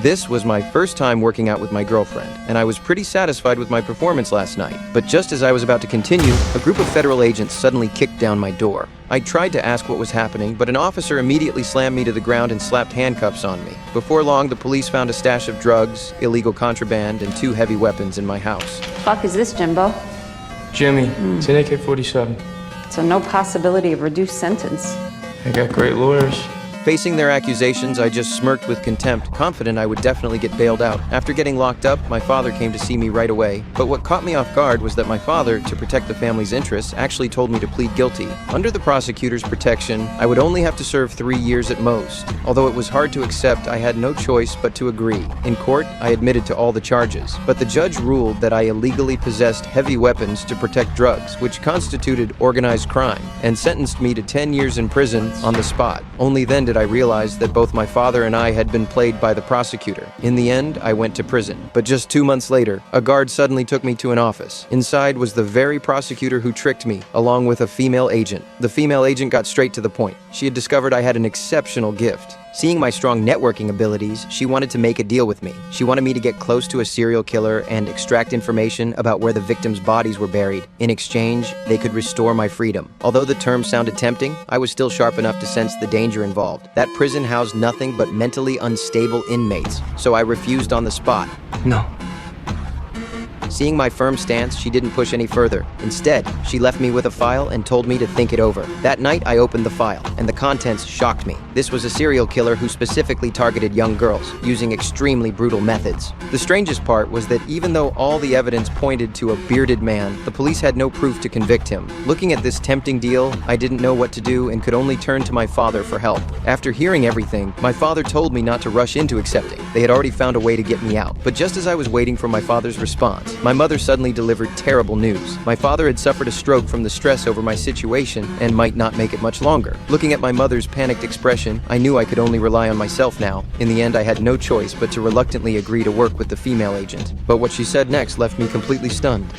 This was my first time working out with my girlfriend, and I was pretty satisfied with my performance last night. But just as I was about to continue, a group of federal agents suddenly kicked down my door. I tried to ask what was happening, but an officer immediately slammed me to the ground and slapped handcuffs on me. Before long, the police found a stash of drugs, illegal contraband, and 2 heavy weapons in my house. Fuck is this, Jimbo? Jimmy, it's an AK-47. So no possibility of reduced sentence. I got great lawyers. Facing their accusations, I just smirked with contempt, confident I would definitely get bailed out. After getting locked up, my father came to see me right away. But what caught me off guard was that my father, to protect the family's interests, actually told me to plead guilty. Under the prosecutor's protection, I would only have to serve 3 years at most. Although it was hard to accept, I had no choice but to agree. In court, I admitted to all the charges. But the judge ruled that I illegally possessed heavy weapons to protect drugs, which constituted organized crime, and sentenced me to 10 years in prison on the spot. Only then did I realized that both my father and I had been played by the prosecutor. In the end, I went to prison. But just 2 months later, a guard suddenly took me to an office. Inside was the very prosecutor who tricked me, along with a female agent. The female agent got straight to the point. She had discovered I had an exceptional gift. Seeing my strong networking abilities, she wanted to make a deal with me. She wanted me to get close to a serial killer and extract information about where the victims' bodies were buried. In exchange, they could restore my freedom. Although the term sounded tempting, I was still sharp enough to sense the danger involved. That prison housed nothing but mentally unstable inmates, so I refused on the spot. No. Seeing my firm stance, she didn't push any further. Instead, she left me with a file and told me to think it over. That night, I opened the file, and the contents shocked me. This was a serial killer who specifically targeted young girls, using extremely brutal methods. The strangest part was that even though all the evidence pointed to a bearded man, the police had no proof to convict him. Looking at this tempting deal, I didn't know what to do and could only turn to my father for help. After hearing everything, my father told me not to rush into accepting. They had already found a way to get me out. But just as I was waiting for my father's response, my mother suddenly delivered terrible news. My father had suffered a stroke from the stress over my situation and might not make it much longer. Looking at my mother's panicked expression, I knew I could only rely on myself now. In the end, I had no choice but to reluctantly agree to work with the female agent. But what she said next left me completely stunned.